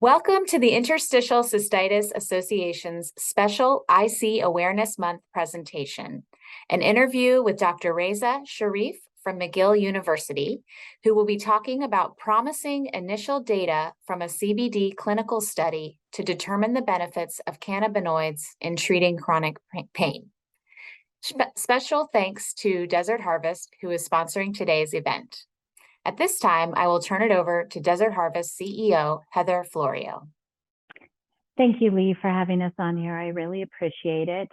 Welcome to the Interstitial Cystitis Association's special IC Awareness Month presentation, an interview with Dr. Reza Sharif from McGill University, who will be talking about promising initial data from a CBD clinical study to determine the benefits of cannabinoids in treating chronic pain. Special thanks to Desert Harvest, who is sponsoring today's event. At this time, I will turn it over to Desert Harvest CEO, Heather Florio. Thank you, Lee, for having us on here. I really appreciate it.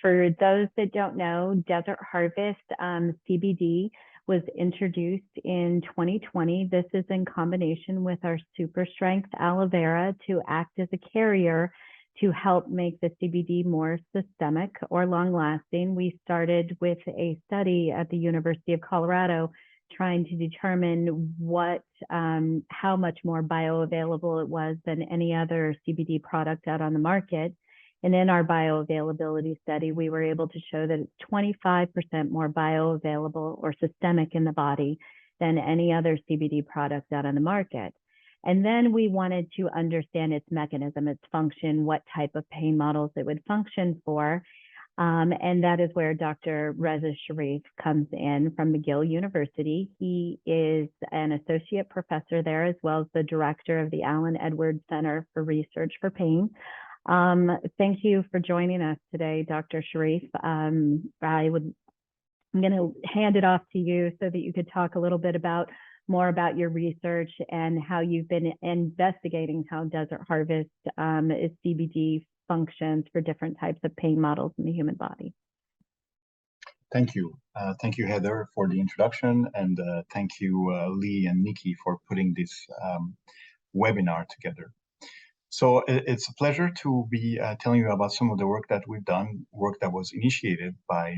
For those that don't know, Desert Harvest CBD was introduced in 2020. This is in combination with our super strength aloe vera to act as a carrier to help make the CBD more systemic or long lasting. We started with a study at the University of Colorado trying to determine how much more bioavailable it was than any other CBD product out on the market. And in our bioavailability study, we were able to show that it's 25% more bioavailable or systemic in the body than any other CBD product out on the market. And then we wanted to understand its mechanism, its function, what type of pain models it would function for. And that is where Dr. Reza Sharif comes in from McGill University. He is an associate professor there, as well as the director of the Allen Edwards Center for Research for Pain. Thank you for joining us today, Dr. Sharif. I'm going to hand it off to you so that you could talk a little bit more about your research and how you've been investigating how Desert Harvest is CBD functions for different types of pain models in the human body. Thank you. Thank you, Heather, for the introduction, and thank you, Lee and Nikki, for putting this webinar together. So it's a pleasure to be telling you about some of the work that we've done, work that was initiated by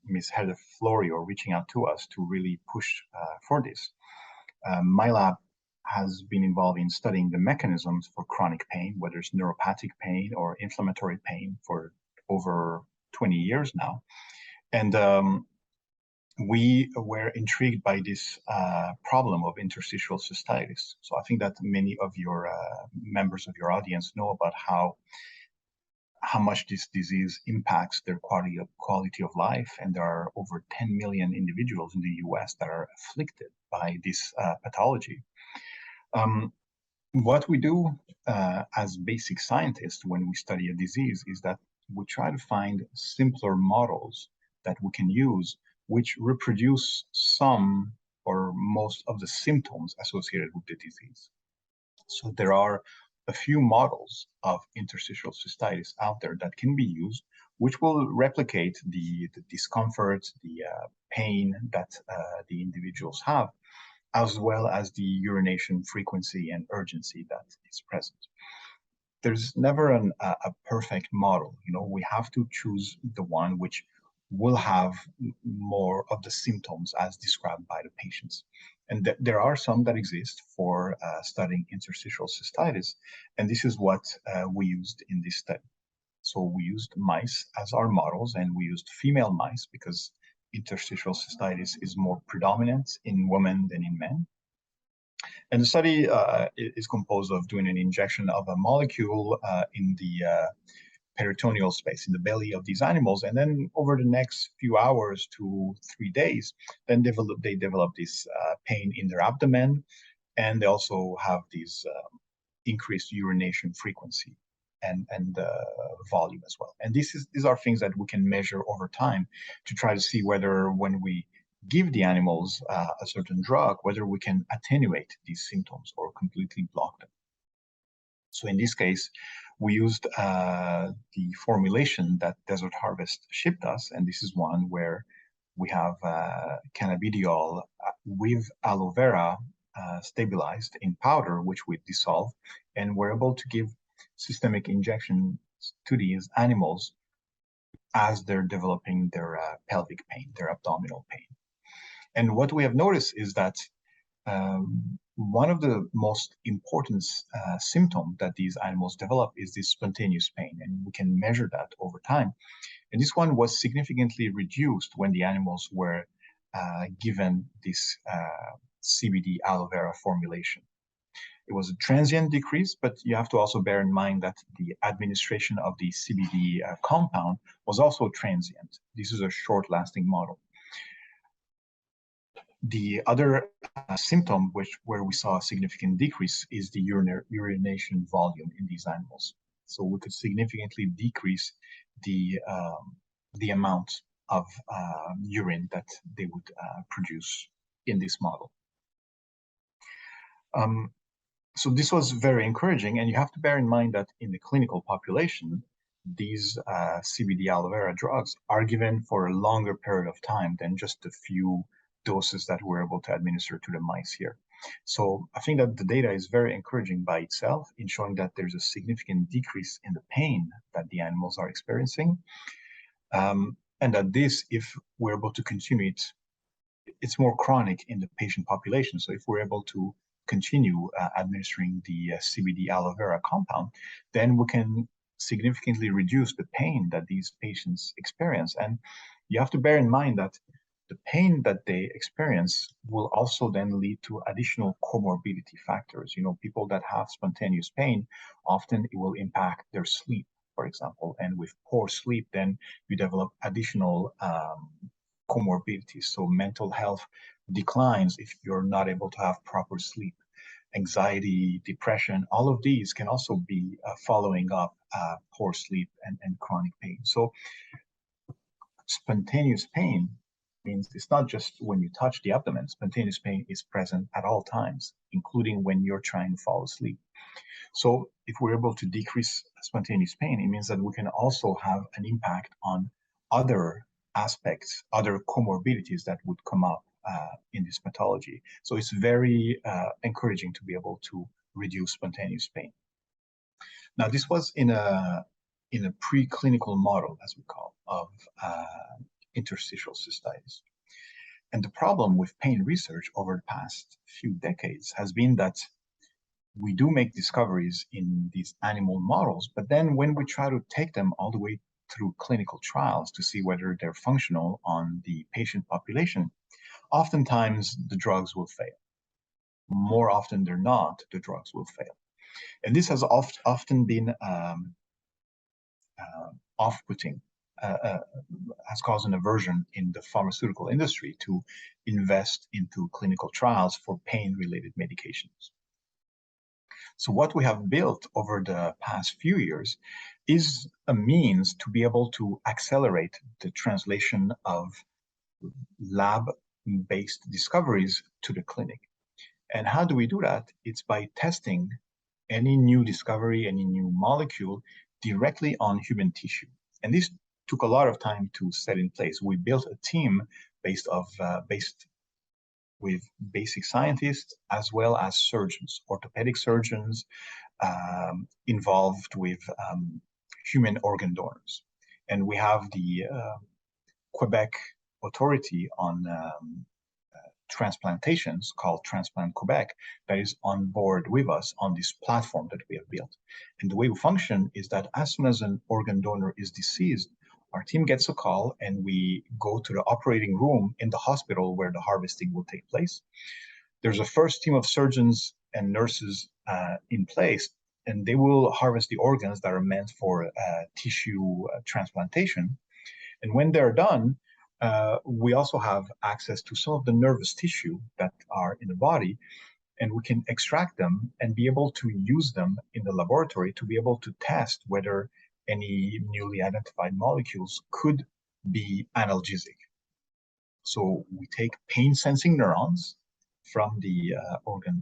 Ms. Heather Florio, reaching out to us to really push for this. My lab has been involved in studying the mechanisms for chronic pain, whether it's neuropathic pain or inflammatory pain, for over 20 years now. And we were intrigued by this problem of interstitial cystitis. So I think that many of your members of your audience know about how much this disease impacts their quality of life. And there are over 10 million individuals in the US that are afflicted by this pathology. What we do as basic scientists when we study a disease is that we try to find simpler models that we can use which reproduce some or most of the symptoms associated with the disease. So there are a few models of interstitial cystitis out there that can be used, which will replicate the discomfort, the pain that the individuals have, as well as the urination frequency and urgency that is present. There's never a perfect model. We have to choose the one which will have more of the symptoms as described by the patients. And there are some that exist for studying interstitial cystitis, and this is what we used in this study. So we used mice as our models, and we used female mice because interstitial cystitis is more predominant in women than in men. And the study is composed of doing an injection of a molecule in the peritoneal space, in the belly of these animals. And then over the next few hours to 3 days, then they develop this pain in their abdomen. And they also have this increased urination frequency and volume as well. And these are things that we can measure over time to try to see whether when we give the animals a certain drug, whether we can attenuate these symptoms or completely block them. So in this case, we used the formulation that Desert Harvest shipped us, and this is one where we have cannabidiol with aloe vera stabilized in powder, which we dissolve, and we're able to give systemic injections to these animals as they're developing their pelvic pain, their abdominal pain. And what we have noticed is that one of the most important symptoms that these animals develop is this spontaneous pain, and we can measure that over time. And this one was significantly reduced when the animals were given this CBD aloe vera formulation. It was a transient decrease, but you have to also bear in mind that the administration of the CBD compound was also transient. This is a short-lasting model. The other symptom where we saw a significant decrease is the urination volume in these animals. So we could significantly decrease the amount of urine that they would produce in this model. So this was very encouraging, and you have to bear in mind that in the clinical population, these CBD aloe vera drugs are given for a longer period of time than just a few doses that we're able to administer to the mice here. So I think that the data is very encouraging by itself in showing that there's a significant decrease in the pain that the animals are experiencing. And that this, if we're able to continue it, it's more chronic in the patient population. So if we're able to continue administering the CBD aloe vera compound, then we can significantly reduce the pain that these patients experience. And you have to bear in mind that the pain that they experience will also then lead to additional comorbidity factors. You know, people that have spontaneous pain, often it will impact their sleep, for example. And with poor sleep, then you develop additional comorbidities. So mental health declines if you're not able to have proper sleep. Anxiety, depression, all of these can also be following up poor sleep and chronic pain. So spontaneous pain means it's not just when you touch the abdomen. Spontaneous pain is present at all times, including when you're trying to fall asleep. So if we're able to decrease spontaneous pain, it means that we can also have an impact on other aspects, other comorbidities that would come up in this pathology. So it's very encouraging to be able to reduce spontaneous pain. Now, this was in a preclinical model, as we call, of interstitial cystitis. And the problem with pain research over the past few decades has been that we do make discoveries in these animal models, but then when we try to take them all the way through clinical trials to see whether they're functional on the patient population, oftentimes the drugs will fail. More often than not, the drugs will fail. And this has often been off-putting, has caused an aversion in the pharmaceutical industry to invest into clinical trials for pain-related medications. So what we have built over the past few years is a means to be able to accelerate the translation of lab-based discoveries to the clinic. And how do we do that? It's by testing any new discovery, any new molecule directly on human tissue. And this took a lot of time to set in place. We built a team based with basic scientists as well as surgeons, orthopedic surgeons, involved with human organ donors. And we have the Quebec authority on transplantations called Transplant Quebec that is on board with us on this platform that we have built. And the way we function is that as soon as an organ donor is deceased, our team gets a call and we go to the operating room in the hospital where the harvesting will take place. There's a first team of surgeons and nurses in place, and they will harvest the organs that are meant for tissue transplantation. And when they're done, we also have access to some of the nervous tissue that are in the body, and we can extract them and be able to use them in the laboratory to be able to test whether any newly identified molecules could be analgesic. So we take pain-sensing neurons from the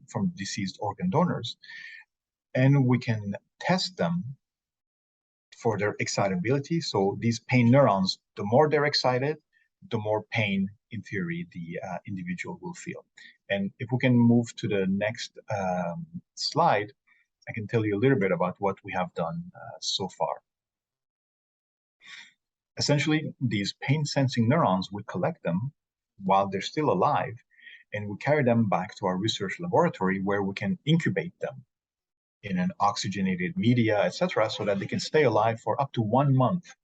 from deceased organ donors, and we can test them for their excitability. So these pain neurons, the more they're excited, the more pain, in theory, the individual will feel. And if we can move to the next slide, I can tell you a little bit about what we have done so far. Essentially, these pain-sensing neurons, we collect them while they're still alive, and we carry them back to our research laboratory where we can incubate them in an oxygenated media, etc., so that they can stay alive for up to 1 month.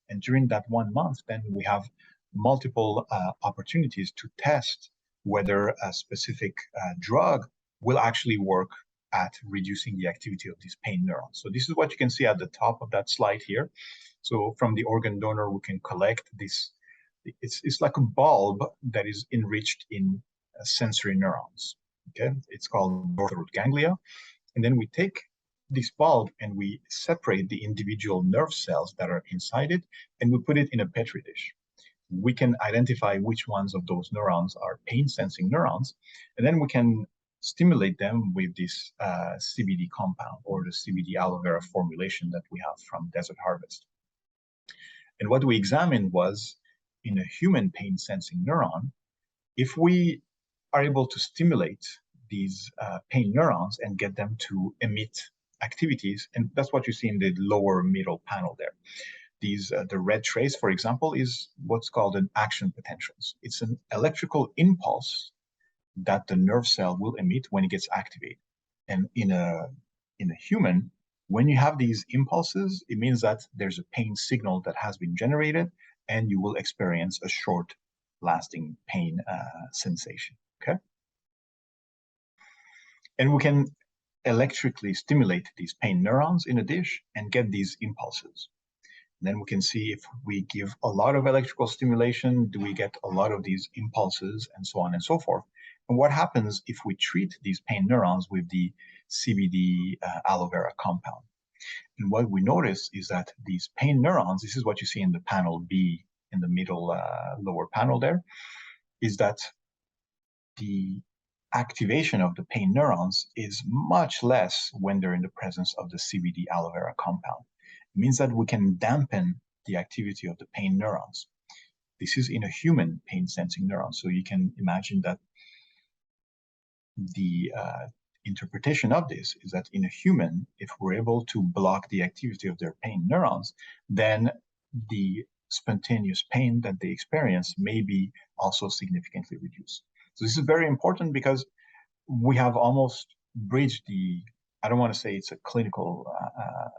And during that 1 month, then we have multiple opportunities to test whether a specific drug will actually work at reducing the activity of these pain neurons. So this is what you can see at the top of that slide here. So from the organ donor, we can collect this. It's like a bulb that is enriched in sensory neurons. Okay, it's called dorsal root ganglia. And then we take this bulb and we separate the individual nerve cells that are inside it, and we put it in a petri dish. We can identify which ones of those neurons are pain-sensing neurons, and then we can stimulate them with this CBD compound, or the CBD aloe vera formulation that we have from Desert Harvest. And what we examined was, in a human pain-sensing neuron, if we are able to stimulate these pain neurons and get them to emit activities, and that's what you see in the lower middle panel there. These, the red trace, for example, is what's called an action potentials. It's an electrical impulse that the nerve cell will emit when it gets activated. And in a human, when you have these impulses, it means that there's a pain signal that has been generated, and you will experience a short-lasting pain sensation. Okay. And we can electrically stimulate these pain neurons in a dish and get these impulses. And then we can see if we give a lot of electrical stimulation, do we get a lot of these impulses, and so on and so forth. And what happens if we treat these pain neurons with the CBD aloe vera compound? And what we notice is that these pain neurons, this is what you see in the panel B in the middle lower panel there, is that the activation of the pain neurons is much less when they're in the presence of the CBD aloe vera compound. It means that we can dampen the activity of the pain neurons. This is in a human pain sensing neuron. So you can imagine that the interpretation of this is that in a human, if we're able to block the activity of their pain neurons, then the spontaneous pain that they experience may be also significantly reduced. So this is very important because we have almost bridged the, I don't want to say it's a clinical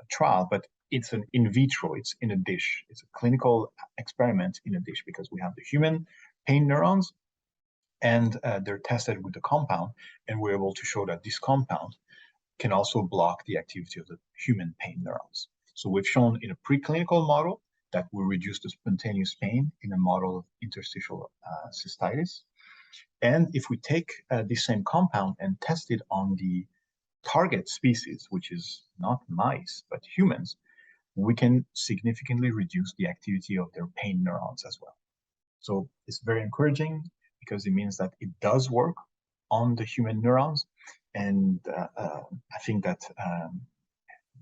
trial, but it's an in vitro, it's in a dish. It's a clinical experiment in a dish because we have the human pain neurons and they're tested with the compound, and we're able to show that this compound can also block the activity of the human pain neurons. So we've shown in a preclinical model that we reduce the spontaneous pain in a model of interstitial cystitis. And if we take this same compound and test it on the target species, which is not mice, but humans, we can significantly reduce the activity of their pain neurons as well. So it's very encouraging because it means that it does work on the human neurons. And I think that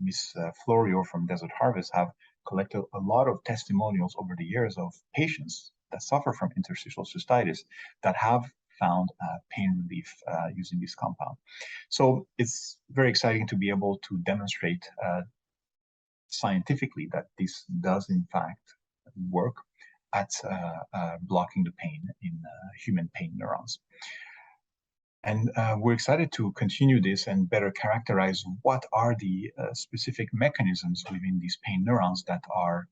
Ms. Florio from Desert Harvest have collected a lot of testimonials over the years of patients that suffer from interstitial cystitis that have found pain relief using this compound. So it's very exciting to be able to demonstrate scientifically that this does in fact work at blocking the pain in human pain neurons. And we're excited to continue this and better characterize what are the specific mechanisms within these pain neurons that are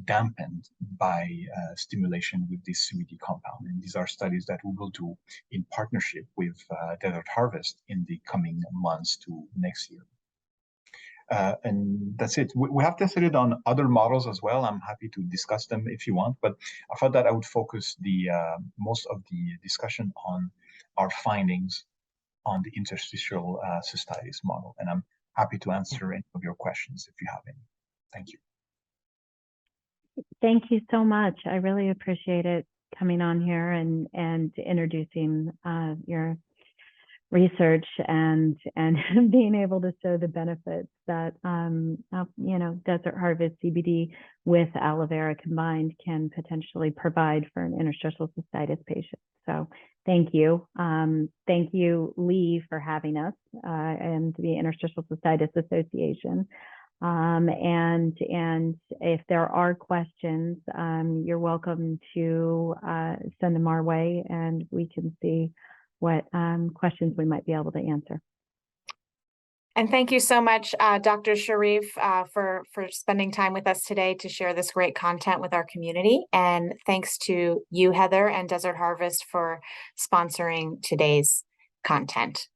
dampened by stimulation with this CBD compound. And these are studies that we will do in partnership with Desert Harvest in the coming months to next year. And that's it. We have tested it on other models as well. I'm happy to discuss them if you want, but I thought that I would focus the most of the discussion on our findings on the interstitial cystitis model. And I'm happy to answer any of your questions if you have any. Thank you. Thank you so much. I really appreciate it coming on here and introducing your research and being able to show the benefits that Desert Harvest CBD with aloe vera combined can potentially provide for an interstitial cystitis patient. So thank you. Thank you, Lee, for having us and the Interstitial Cystitis Association. And if there are questions, you're welcome to send them our way, and we can see what questions we might be able to answer. And thank you so much, Dr. Sharif, for spending time with us today to share this great content with our community. And thanks to you, Heather, and Desert Harvest for sponsoring today's content.